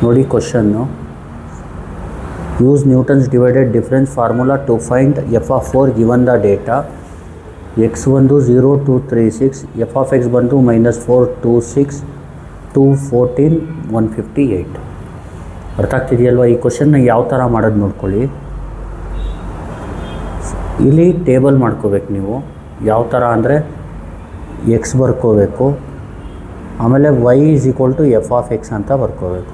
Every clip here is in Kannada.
ನೋಡಿ question. Use Newton's divided difference formula to find F of 4 given the data. X ಬಂದು 0 2 3 6, ಎಫ್ ಆಫ್ ಎಕ್ಸ್ ಬಂದು -4 2 6 2 14 158. ಅರ್ಥ ಆಗ್ತಿದೆಯಲ್ವ? ಈ ಕ್ವಶನ್ನ ಯಾವ ಥರ ಮಾಡೋದು ನೋಡ್ಕೊಳ್ಳಿ. ಇಲ್ಲಿ ಟೇಬಲ್ ಮಾಡ್ಕೋಬೇಕು ನೀವು. ಯಾವ ಥರ ಅಂದರೆ ಎಕ್ಸ್ ಬರ್ಕೋಬೇಕು, ಆಮೇಲೆ y = ಎಫ್ ಆಫ್ ಎಕ್ಸ್ ಅಂತ ಬರ್ಕೋಬೇಕು.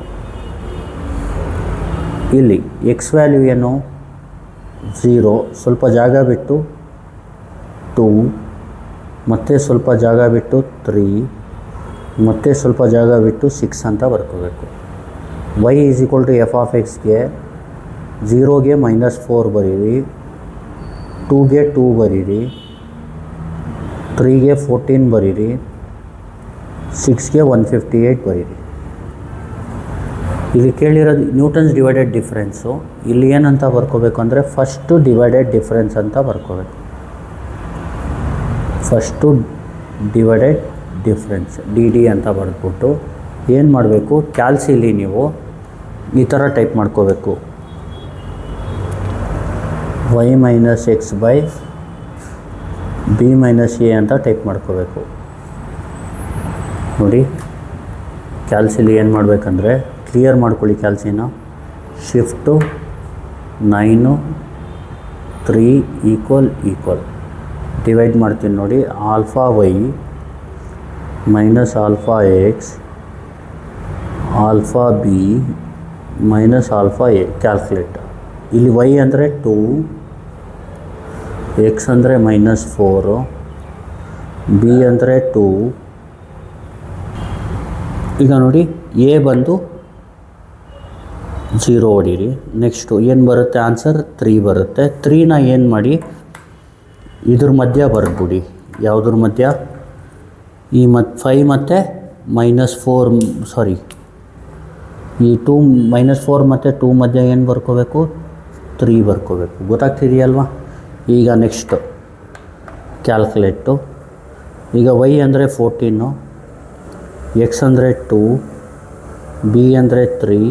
ಇಲ್ಲಿ ಎಕ್ಸ್ ವ್ಯಾಲ್ಯೂ ಏನು 0, ಸ್ವಲ್ಪ ಜಾಗ ಬಿಟ್ಟು 2, ಮತ್ತು ಸ್ವಲ್ಪ ಜಾಗ ಬಿಟ್ಟು 3, ಮತ್ತು ಸ್ವಲ್ಪ ಜಾಗ ಬಿಟ್ಟು 6 ಅಂತ ಬರ್ಕೋಬೇಕು. y = ಎಫ್ ಆಫ್ ಎಕ್ಸ್ಗೆ 0ಗೆ -4 ಬರೀರಿ, 2ಗೆ 2 ಬರೀರಿ, 3ಗೆ 14 ಬರೀರಿ, 6ಗೆ 158 ಬರೀರಿ. ಇಲ್ಲಿ ಕೇಳಿರೋದು ನ್ಯೂಟನ್ಸ್ ಡಿವೈಡೆಡ್ ಡಿಫ್ರೆನ್ಸು. ಇಲ್ಲಿ ಏನಂತ ಬರ್ಕೋಬೇಕು ಅಂದರೆ ಫಸ್ಟು ಡಿವೈಡೆಡ್ ಡಿಫ್ರೆನ್ಸ್ ಅಂತ ಬರ್ಕೋಬೇಕು. ಫಸ್ಟು ಡಿವೈಡೆಡ್ ಡಿಫ್ರೆನ್ಸ್ ಡಿ ಅಂತ ಬರೆದ್ಬಿಟ್ಟು ಏನು ಮಾಡಬೇಕು, ಕ್ಯಾಲ್ಸಿಲಿ ನೀವು ಈ ಥರ ಟೈಪ್ ಮಾಡ್ಕೋಬೇಕು. y - x by b - a ಅಂತ ಟೈಪ್ ಮಾಡ್ಕೋಬೇಕು. ನೋಡಿ ಕ್ಯಾಲ್ಸಿಲಿ ಏನು ಮಾಡಬೇಕಂದ್ರೆ, ಕ್ಲಿಯರ್ ಮಾಡ್ಕೊಳ್ಳಿ ಕ್ಯಾಲ್ಸಿನ. ಶಿಫ್ಟು 9 3 = ಡಿವೈಡ್ ಮಾಡ್ತೀನಿ ನೋಡಿ. Alpha y - alpha X alpha B alpha A. Calculate. ಇಲ್ಲಿ y ಅಂದರೆ 2, x ಅಂದರೆ -4, b ಅಂದರೆ 2. ಈಗ ನೋಡಿ ಎ ಬಂದು 0 ಹೊಡೀರಿ. ನೆಕ್ಸ್ಟು ಏನು ಬರುತ್ತೆ ಆನ್ಸರ್ 3 ಬರುತ್ತೆ. 3ನ ಏನು ಮಾಡಿ ಇದ್ರ ಮಧ್ಯ ಬರೆದ್ಬಿಡಿ. ಯಾವುದ್ರ ಮಧ್ಯ? ಈ 5 ಮತ್ತು -4 ಸಾರಿ ಈ 2 -4 ಮತ್ತು 2 ಮಧ್ಯ ಏನು ಬರ್ಕೋಬೇಕು? 3 ಬರ್ಕೋಬೇಕು. ಗೊತ್ತಾಗ್ತಿದೆಯಲ್ವಾ? ಈಗ ನೆಕ್ಸ್ಟು ಕ್ಯಾಲ್ಕುಲೇಟು. ಈಗ y ಅಂದರೆ 14, x ಅಂದರೆ 2, b ಅಂದರೆ 3,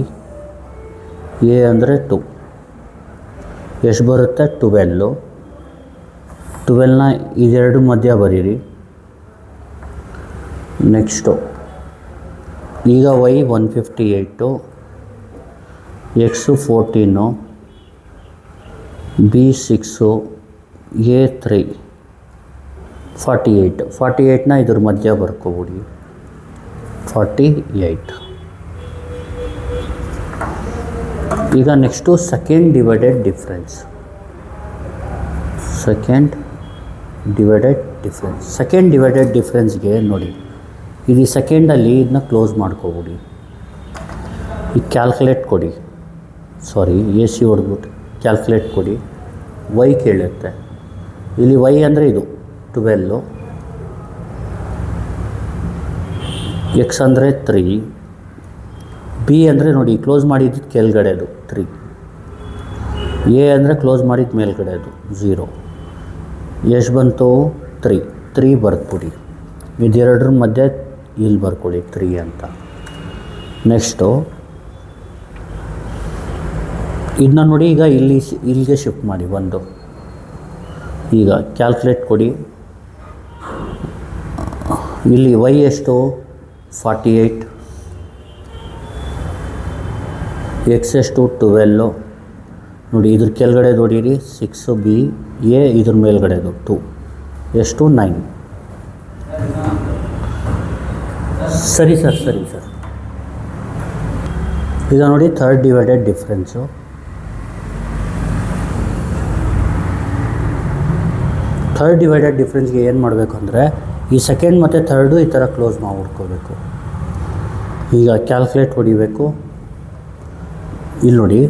a ಅಂದರೆ 2. ಎಷ್ಟು ಬರುತ್ತೆ? 12. 12ನ ಇದೆರಡು ಮಧ್ಯ ಬರೀರಿ. ನೆಕ್ಸ್ಟು ಈಗ y 158, x 14, b 6, a 3, 48. 48ನ ಇದ್ರ ಮಧ್ಯ ಬರ್ಕೊಬಿಡಿ. 48. ಈಗ next second divided difference. Second divided ಡಿಫ್ರೆನ್ಸ್ಗೆ ನೋಡಿ, ಇದು ಸೆಕೆಂಡಲ್ಲಿ ಇದನ್ನ ಕ್ಲೋಸ್ ಮಾಡ್ಕೊಬಿಡಿ. ಈಗ ಕ್ಯಾಲ್ಕುಲೇಟ್ ಕೊಡಿ, ಸಾರಿ ಎ ಸಿ ಹೊಡೆದ್ಬಿಟ್ಟು ಕ್ಯಾಲ್ಕುಲೇಟ್ ಕೊಡಿ. y ಕೇಳುತ್ತೆ. ಇಲ್ಲಿ y ಅಂದರೆ ಇದು 12, x ಅಂದರೆ 3, b ಅಂದರೆ ನೋಡಿ ಕ್ಲೋಸ್ ಮಾಡಿದ್ದು ಕೆಳಗಡೆದು 3, a ಅಂದರೆ ಕ್ಲೋಸ್ ಮಾಡಿದ್ದು ಮೇಲ್ಗಡೆದು 0. ಎಷ್ಟು ಬಂತು? 3 ಬರ್ದ್ಬಿಡಿ. ಇದೆರಡರ ಮಧ್ಯೆ ಇಲ್ಲಿ ಬರ್ಕೊಳ್ಳಿ 3 ಅಂತ. ನೆಕ್ಸ್ಟು ಇದನ್ನ ನೋಡಿ, ಈಗ ಇಲ್ಲಿಗೆ ಶಿಫ್ಟ್ ಮಾಡಿ ಒಂದು. ಈಗ ಕ್ಯಾಲ್ಕುಲೇಟ್ ಕೊಡಿ. ಇಲ್ಲಿ y ಎಷ್ಟು? 48, x ಎಷ್ಟು? 12. ನೋಡಿ ಇದ್ರ ಕೆಳಗಡೆ ನೋಡಿರಿ 6, b a ಇದ್ರ ಮೇಲ್ಗಡೆದು 2. ಎಷ್ಟು? 9. ಸರಿ ಸರ್. ಈಗ ನೋಡಿ third divided difference. Third divided ಡಿಫ್ರೆನ್ಸ್ಗೆ ಏನು ಮಾಡಬೇಕು ಅಂದರೆ, ಈ ಸೆಕೆಂಡ್ ಮತ್ತು ಥರ್ಡು ಈ ಥರ ಕ್ಲೋಸ್ ಮಾಡ್ಕೊಬೇಕು. ಈಗ ಕ್ಯಾಲ್ಕುಲೇಟ್ ಹೊಡಿಬೇಕು. ಇಲ್ಲಿ ನೋಡಿ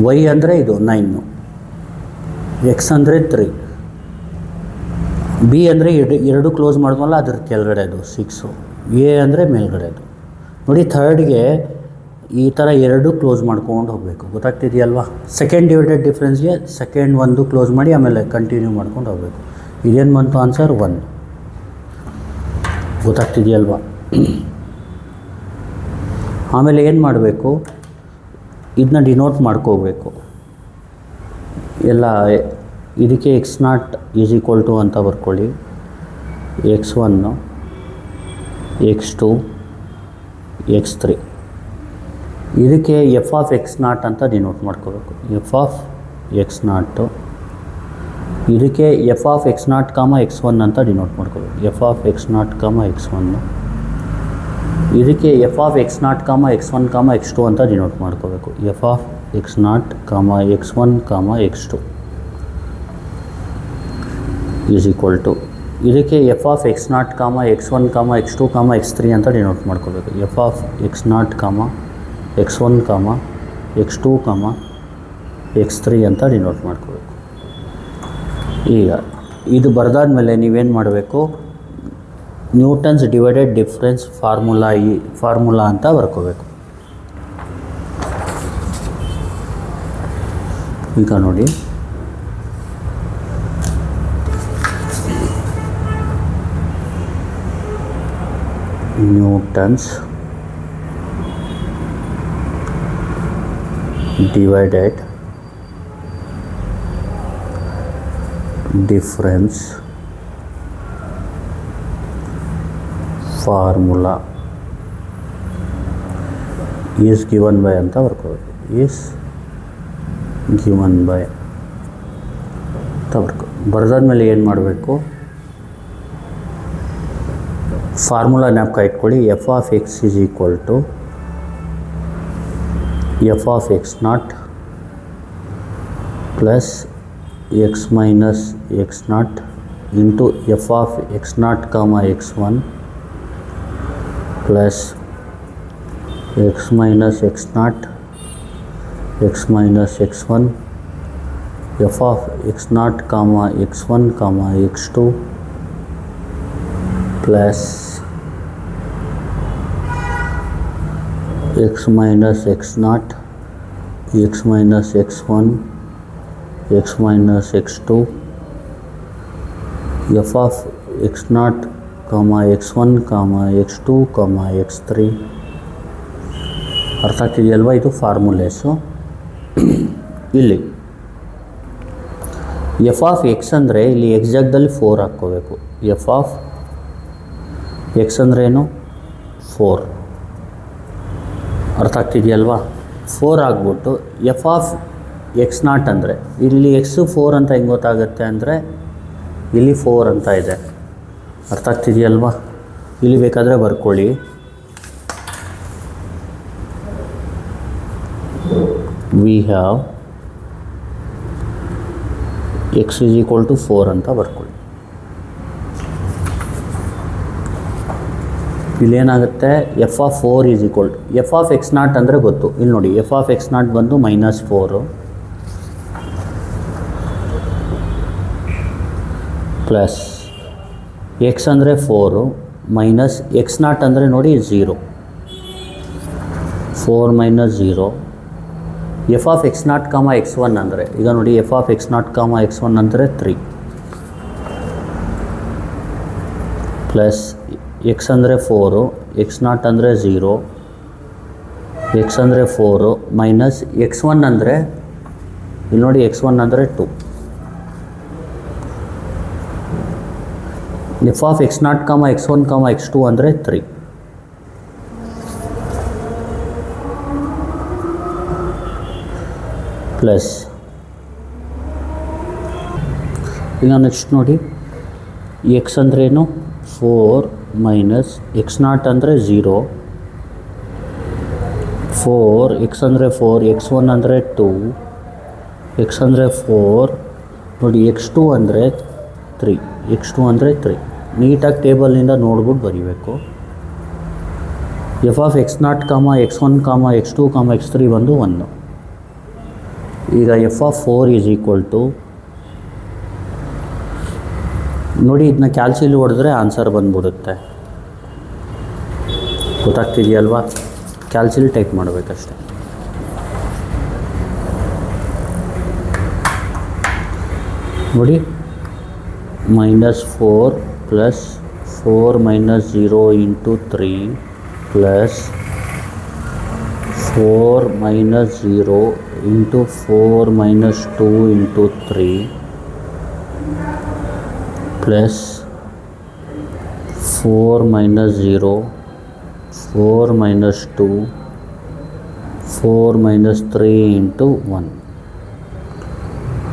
y ಅಂದರೆ ಇದು 9, x ಅಂದರೆ 3, b ಅಂದರೆ ಎರಡು ಕ್ಲೋಸ್ ಮಾಡಿದ್ವಲ್ಲ ಅದ್ರ ಕೆಳಗಡೆದು 6, a ಅಂದರೆ ಮೇಲ್ಗಡೆದು. ನೋಡಿ ಥರ್ಡ್ಗೆ ಈ ಥರ ಎರಡು ಕ್ಲೋಸ್ ಮಾಡ್ಕೊಂಡು ಹೋಗಬೇಕು. ಗೊತ್ತಾಗ್ತಿದೆಯಲ್ವಾ? ಸೆಕೆಂಡ್ ಡಿವೈಡೆಡ್ ಡಿಫ್ರೆನ್ಸ್ಗೆ ಸೆಕೆಂಡ್ ಒಂದು ಕ್ಲೋಸ್ ಮಾಡಿ ಆಮೇಲೆ ಕಂಟಿನ್ಯೂ ಮಾಡ್ಕೊಂಡು ಹೋಗಬೇಕು. ಇದೇನು ಬಂತು ಆನ್ಸರ್? 1. ಗೊತ್ತಾಗ್ತಿದೆಯಲ್ವಾ? ಆಮೇಲೆ ಏನು ಮಾಡಬೇಕು, ಇದನ್ನ ಡಿನೋಟ್ ಮಾಡ್ಕೋಬೇಕು. ಎಲ್ಲ ಇದಕ್ಕೆ x0 ಅಂತ ಬರ್ಕೊಳ್ಳಿ, x1 x2 x3. ಇದಕ್ಕೆ f(x0) ಅಂತ ಡಿನೋಟ್ ಮಾಡ್ಕೋಬೇಕು, f(x0). ಇದಕ್ಕೆ f(x0, x1) ಅಂತ ಡಿನೋಟ್ ಮಾಡ್ಕೋಬೇಕು, f(x0, x1). ಇದಕ್ಕೆ f(x0, x1, x2) ಅಂತ ಡಿನೋಟ್ ಮಾಡ್ಕೋಬೇಕು, f(x0, x1, x2). ಇದಕ್ಕೆ f(x0, x1, x2, x3) ಅಂತ ಡಿನೋಟ್ ಮಾಡ್ಕೋಬೇಕು, f(x0, x1, x2, x3) ಅಂತ ಡಿನೋಟ್ ಮಾಡ್ಕೋಬೇಕು. ಈಗ ಇದು ಬರೆದಾದ್ಮೇಲೆ ನೀವೇನು ಮಾಡಬೇಕು, ನ್ಯೂಟನ್ಸ್ ಡಿವೈಡೆಡ್ ಡಿಫ್ರೆನ್ಸ್ ಫಾರ್ಮುಲಾ ಅಂತ ಬರ್ಕೋಬೇಕು. ಈಗ ನೋಡಿ, Newton's divided difference formula is given by ಅಂತ ಬರ್ಕೋಬೇಕು, ಈಸ್ ಗಿವನ್ ಬೈ ಅಂತ ಬರೆದಾದ್ಮೇಲೆ ಏನು ಮಾಡಬೇಕು, ಫಾರ್ಮುಲಾ ಜ್ಞಾಪಕ ಇಟ್ಕೊಳ್ಳಿ. f(x) f(x0) plus x minus x0 into f(x0, x1) plus x minus x0 x minus x1 f(x0, x1, x2) plus x minus x0 x minus x1 x minus x2 f(x0, x1, x2, x3). ಅರ್ಥ ಆಗ್ತಿದೆಯಲ್ವಾ? ಇದು ಫಾರ್ಮುಲೇಸು. ಇಲ್ಲಿ f(x) ಅಂದರೆ ಇಲ್ಲಿ ಎಕ್ಸ್ ಜಾಗದಲ್ಲಿ 4 ಹಾಕ್ಕೋಬೇಕು. f(x) ಅಂದ್ರೇನು? 4. ಅರ್ಥ ಆಗ್ತಿದೆಯಲ್ವಾ? 4 ಆಗ್ಬಿಟ್ಟು f(x0) ಅಂದರೆ ಇಲ್ಲಿ x 4 ಅಂತ ಹೆಂಗೆ ಗೊತ್ತಾಗುತ್ತೆ ಅಂದರೆ ಇಲ್ಲಿ 4 ಅಂತ ಇದೆ. ಅರ್ಥ ಆಗ್ತಿದೆಯಲ್ವಾ? ಇಲ್ಲಿ ಬೇಕಾದರೆ ಬರ್ಕೊಳ್ಳಿ, ವಿ ಹ್ಯಾವ್ x = 4 ಅಂತ ಬರ್ಕೊಳ್ಳಿ. ಇಲ್ಲೇನಾಗುತ್ತೆ, f(4) f(x0) ಅಂದರೆ ಗೊತ್ತು. ಇಲ್ಲಿ ನೋಡಿ, f(x0) ಬಂದು -4 ಪ್ಲಸ್ x ಅಂದರೆ 4 ಮೈನಸ್ x0 ಅಂದರೆ ನೋಡಿ 0, 4 ಮೈನಸ್ 0. f(x0, x1) ಅಂದರೆ ಈಗ ನೋಡಿ, f(x0, x1) ಅಂದರೆ 3 ಪ್ಲಸ್ x ಅಂದರೆ 4, x0 ಅಂದರೆ 0, x ಅಂದರೆ 4 ಮೈನಸ್ x1 ಅಂದರೆ ಇಲ್ಲಿ ನೋಡಿ, x1 ಅಂದರೆ 2. f(x0, x1, x2) ಅಂದರೆ 3 ಪ್ಲಸ್ ಈಗ ನೆಕ್ಸ್ಟ್ ನೋಡಿ, x ಅಂದ್ರೇನು 4 ಮೈನಸ್ x0 ಅಂದರೆ 0, 4 x ಅಂದರೆ 4, x1 ಅಂದರೆ 2, x ಅಂದರೆ 4 ನೋಡಿ, x2 ಅಂದರೆ 3, x2 ಅಂದರೆ 3. ನೀಟಾಗಿ ಟೇಬಲ್ನಿಂದ ನೋಡ್ಬಿಟ್ಟು ಬರೀಬೇಕು. f(x0, x1, x2, x3) ಬಂದು 1. ಈಗ f(4) ನೋಡಿ, ಇದನ್ನ ಕ್ಯಾಲ್ಸಿಲಿ ಹೊಡೆದ್ರೆ ಆನ್ಸರ್ ಬಂದ್ಬಿಡುತ್ತೆ. ಗೊತ್ತಾಗ್ತಿದೆಯಲ್ವಾ? ಕ್ಯಾಲ್ಸಿಲಿ ಟೈಪ್ ಮಾಡಬೇಕಷ್ಟೆ. ನೋಡಿ, -4 plus 4 - 0 × 3 plus 4 minus 0 into 4 minus 2 into 3 plus 4 minus 0, 4 minus 2, 4 minus 3 into 1.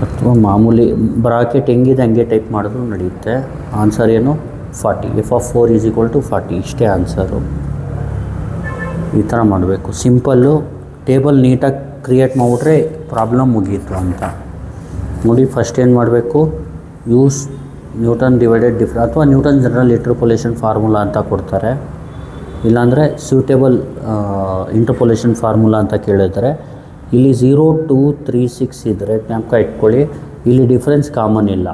ಅಥವಾ ಮಾಮೂಲಿ ಬ್ರಾಕೆಟ್ ಹೆಂಗಿದೆ ಹಂಗೆ ಟೈಪ್ ಮಾಡಿದ್ರು ನಡೆಯುತ್ತೆ. ಆನ್ಸರ್ ಏನು 40. f(4) = 40. ಇಷ್ಟೇ ಆನ್ಸರು. ಈ ಥರ ಮಾಡಬೇಕು. ಸಿಂಪಲ್ಲು ಟೇಬಲ್ ನೀಟಾಗಿ ಕ್ರಿಯೇಟ್ ಮಾಡಿಬಿಟ್ರೆ ಪ್ರಾಬ್ಲಮ್ ಮುಗೀತು ಅಂತ ನೋಡಿ. ಫಸ್ಟ್ ಏನು ಮಾಡಬೇಕು, ಯೂಸ್ ನ್ಯೂಟನ್ ಡಿವೈಡೆಡ್ ಡಿಫ್ರೆನ್ಸ್ ಅಥವಾ ನ್ಯೂಟನ್ ಜನರಲ್ ಇಂಟರ್ಪೋಲೇಷನ್ ಫಾರ್ಮುಲಾ ಅಂತ ಕೊಡ್ತಾರೆ. ಇಲ್ಲಾಂದರೆ ಸ್ಯೂಟೇಬಲ್ ಇಂಟರ್ಪೋಲೇಷನ್ ಫಾರ್ಮುಲಾ ಅಂತ ಕೇಳಿದರೆ ಇಲ್ಲಿ 0, 2, 3, 6 ಇದ್ದರೆ ಜ್ಞಾಪಕ ಇಟ್ಕೊಳ್ಳಿ. ಇಲ್ಲಿ ಡಿಫ್ರೆನ್ಸ್ ಕಾಮನ್ ಇಲ್ಲ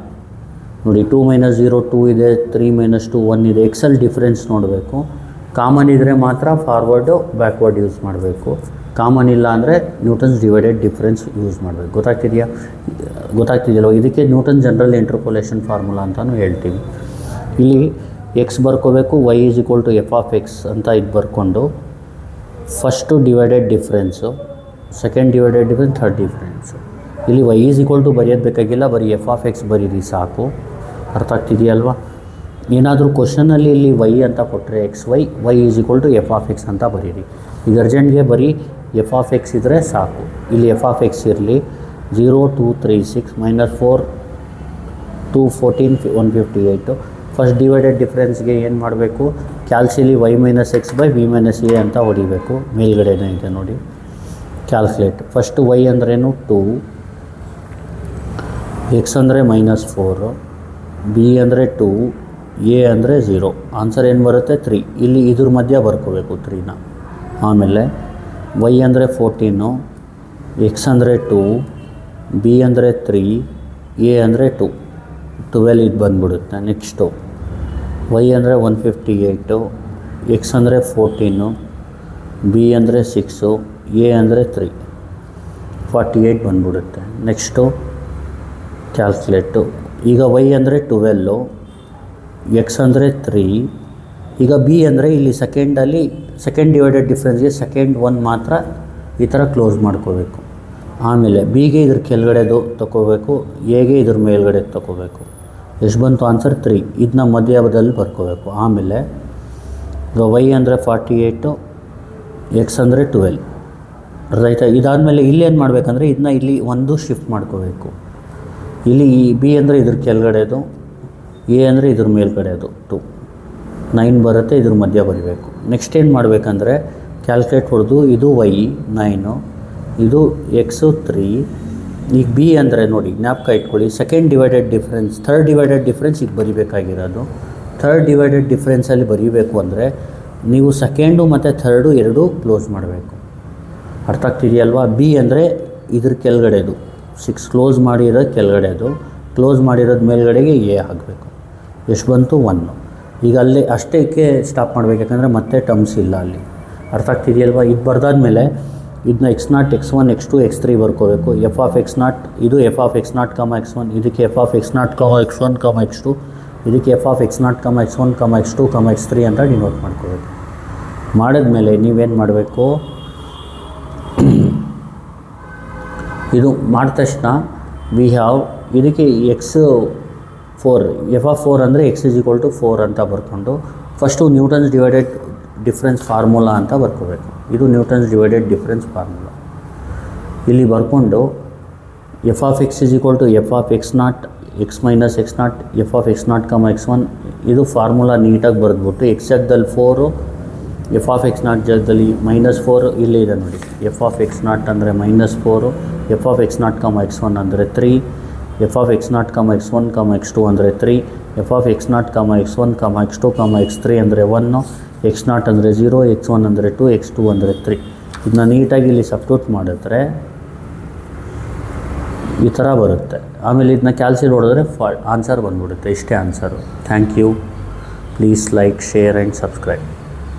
ನೋಡಿ. 2 - 0 2 ಇದೆ, 3 - 2 1 ಇದೆ. ಎಕ್ಸೆಲ್ ಡಿಫ್ರೆನ್ಸ್ ನೋಡಬೇಕು. ಕಾಮನ್ ಇದ್ದರೆ ಮಾತ್ರ ಫಾರ್ವರ್ಡು ಬ್ಯಾಕ್ವರ್ಡ್ ಯೂಸ್ ಮಾಡಬೇಕು. ಕಾಮನ್ ಇಲ್ಲ ಅಂದರೆ ನ್ಯೂಟನ್ಸ್ ಡಿವೈಡೆಡ್ ಡಿಫ್ರೆನ್ಸ್ ಯೂಸ್ ಮಾಡಬೇಕು. ಗೊತ್ತಾಗ್ತಿದೆಯಲ್ವ? ಇದಕ್ಕೆ ನ್ಯೂಟನ್ ಜನರಲ್ ಇಂಟರ್ಪೋಲೇಷನ್ ಫಾರ್ಮುಲಾ ಅಂತಲೂ ಹೇಳ್ತೀವಿ. ಇಲ್ಲಿ ಎಕ್ಸ್ ಬರ್ಕೋಬೇಕು, y = f(x) ಅಂತ ಇದು ಬರ್ಕೊಂಡು first divided difference, second divided difference, third difference. ಇಲ್ಲಿ y = ಬರೆಯೋದು ಬೇಕಾಗಿಲ್ಲ, ಬರೀ f(x) ಬರೀರಿ ಸಾಕು. ಅರ್ಥ ಆಗ್ತಿದೆಯಲ್ವ? ಏನಾದರೂ ಕ್ವಶನಲ್ಲಿ ಇಲ್ಲಿ y ಅಂತ ಕೊಟ್ಟರೆ xy, y = f(x) ಅಂತ ಬರೀರಿ. ಈಗ ಅರ್ಜೆಂಟ್ಗೆ ಬರೀ f(x) ಇದ್ದರೆ ಸಾಕು. ಇಲ್ಲಿ f(x) ಇರಲಿ. 0, 2, 3, 6 -4 2 14 158. ಫಸ್ಟ್ ಡಿವೈಡೆಡ್ ಡಿಫ್ರೆನ್ಸ್ಗೆ ಏನು ಮಾಡಬೇಕು, ಕ್ಯಾಲ್ಸಿಲಿ y - x/v - a ಅಂತ ಹೊಡಿಬೇಕು. ಮೇಲ್ಗಡೆನೇ ಇದೆ ನೋಡಿ, ಕ್ಯಾಲ್ಕುಲೇಟ್. ಫಸ್ಟು y ಅಂದ್ರೇನು 2, x ಅಂದರೆ -4, b ಅಂದರೆ 2, a ಅಂದರೆ 0. ಆನ್ಸರ್ ಏನು ಬರುತ್ತೆ 3. ಇಲ್ಲಿ ಇದ್ರ ಮಧ್ಯ ಬರ್ಕೋಬೇಕು 3ನ. ಆಮೇಲೆ y ಅಂದರೆ 14, x ಅಂದರೆ 2, b ಅಂದರೆ 3, a ಅಂದರೆ 2, 12 ಇದು ಬಂದ್ಬಿಡುತ್ತೆ. ನೆಕ್ಸ್ಟು y ಅಂದರೆ 158, x ಅಂದರೆ 14, b ಅಂದರೆ 6, a ಅಂದರೆ 3, 48 ಬಂದ್ಬಿಡುತ್ತೆ. Next calculate. ಈಗ y ಅಂದರೆ 12, x ಅಂದರೆ 3. ಈಗ b ಅಂದರೆ ಇಲ್ಲಿ ಸೆಕೆಂಡ್ ಡಿವೈಡೆಡ್ ಡಿಫ್ರೆನ್ಸ್ಗೆ ಸೆಕೆಂಡ್ 1 ಮಾತ್ರ ಈ ಥರ ಕ್ಲೋಸ್ ಮಾಡ್ಕೋಬೇಕು. ಆಮೇಲೆ ಬಿಗೆ ಇದ್ರ ಕೆಳಗಡೆದು ತೊಗೋಬೇಕು, ಎಗೆ ಇದ್ರ ಮೇಲ್ಗಡೆ ತೊಗೋಬೇಕು. ಎಷ್ಟು ಬಂತು ಆನ್ಸರ್ 3. ಇದನ್ನ ಮಧ್ಯದಲ್ಲಿ ಬರ್ಕೋಬೇಕು. ಆಮೇಲೆ ಈಗ y ಅಂದರೆ 48, x ಅಂದರೆ 12. ರೈತ ಇದಾದಮೇಲೆ ಇಲ್ಲಿ ಏನು ಮಾಡಬೇಕಂದ್ರೆ ಇದನ್ನ ಇಲ್ಲಿ ಒಂದು ಶಿಫ್ಟ್ ಮಾಡ್ಕೋಬೇಕು. ಇಲ್ಲಿ ಬಿ ಅಂದರೆ ಇದ್ರ ಕೆಳಗಡೆದು, ಎ ಅಂದರೆ ಇದ್ರ ಮೇಲ್ಗಡೆದು 2, 9 ಬರುತ್ತೆ. ಇದ್ರ ಮಧ್ಯ ಬರೀಬೇಕು. ನೆಕ್ಸ್ಟ್ ಏನು ಮಾಡಬೇಕಂದ್ರೆ ಕ್ಯಾಲ್ಕುಲೇಟ್ ಹೊಡೆದು ಇದು y 9, ಇದು x 3. ಈಗ ಬಿ ಅಂದರೆ ನೋಡಿ ಜ್ಞಾಪಕ ಇಟ್ಕೊಳ್ಳಿ, second divided difference, third divided difference ಈಗ ಬರೀಬೇಕಾಗಿರೋದು. ಥರ್ಡ್ ಡಿವೈಡೆಡ್ ಡಿಫ್ರೆನ್ಸಲ್ಲಿ ಬರೀಬೇಕು ಅಂದರೆ ನೀವು ಸೆಕೆಂಡು ಮತ್ತು ಥರ್ಡು ಎರಡೂ ಕ್ಲೋಸ್ ಮಾಡಬೇಕು. ಅರ್ಥ ಆಗ್ತಿದೆಯಲ್ವಾ? ಬಿ ಅಂದರೆ ಇದ್ರ ಕೆಳಗಡೆದು 6 ಕ್ಲೋಸ್ ಮಾಡಿರೋದು ಕೆಳಗಡೆದು, ಕ್ಲೋಸ್ ಮಾಡಿರೋದು ಮೇಲ್ಗಡೆಗೆ ಎ ಆಗಬೇಕು. ಎಷ್ಟು ಬಂತು 1. ಈಗ ಅಲ್ಲಿ ಅಷ್ಟೇಕ್ಕೆ ಸ್ಟಾಪ್ ಮಾಡಬೇಕು, ಯಾಕಂದರೆ ಮತ್ತೆ ಟರ್ಮ್ಸ್ ಇಲ್ಲ ಅಲ್ಲಿ. ಅರ್ಥ ಆಗ್ತಿದೆಯಲ್ವಾ? ಇದು ಬರ್ದಾದ್ಮೇಲೆ ಇದನ್ನ x0, x1, x2, x3 ಬರ್ಕೋಬೇಕು. f(x0) ಇದು f(x0, x1), ಇದಕ್ಕೆ f(x0, x1, x2), ಇದಕ್ಕೆ f(x0, x1, x2, x3) ಅಂತ ಡಿನೋಟ್ ಮಾಡ್ಕೋಬೇಕು. ಮಾಡಿದ್ಮೇಲೆ ನೀವೇನು ಮಾಡಬೇಕು, ಇದು ಮಾಡಿದ ತಕ್ಷಣ ವಿ ಹ್ಯಾವ್ ಇದಕ್ಕೆ x4, f(4) ಅಂದರೆ x = 4 ಅಂತ ಬರ್ಕೊಂಡು first Newton's divided difference formula ಅಂತ ಬರ್ಕೋಬೇಕು. ಇದು ನ್ಯೂಟನ್ಸ್ ಡಿವೈಡೆಡ್ ಡಿಫ್ರೆನ್ಸ್ ಫಾರ್ಮುಲಾ. ಇಲ್ಲಿ ಬರ್ಕೊಂಡು f(x) = f(x0, x - x0, f(x0, x1) ಇದು ಫಾರ್ಮುಲಾ ನೀಟಾಗಿ ಬರೆದ್ಬಿಟ್ಟು x ಜಾಗದಲ್ಲಿ 4, f(x0) ಜಾಗದಲ್ಲಿ -4 ಇಲ್ಲೇ ಇದೆ ನೋಡಿ. f(x0) ಅಂದರೆ -4, f(x0, x1) ಅಂದರೆ 3, f(x0, x1, x2) ಅಂದರೆ 3, f(x0, x1, x2, x3) ಅಂದರೆ 1, x0 ಅಂದರೆ 0, x1 ಅಂದರೆ 2, x2 ಅಂದರೆ 3. ಇದನ್ನ ನೀಟಾಗಿ ಇಲ್ಲಿ ಸಬ್ಸ್ಟಿಟ್ಯೂಟ್ ಮಾಡಿದ್ರೆ ಈ ಥರ ಬರುತ್ತೆ. ಆಮೇಲೆ ಇದನ್ನ ಕ್ಯಾಲ್ಸಿಲ್ ಹೊಡೆದ್ರೆ ಆನ್ಸರ್ ಬಂದ್ಬಿಡುತ್ತೆ. ಇಷ್ಟೇ answer. Thank you. Please like, share and subscribe.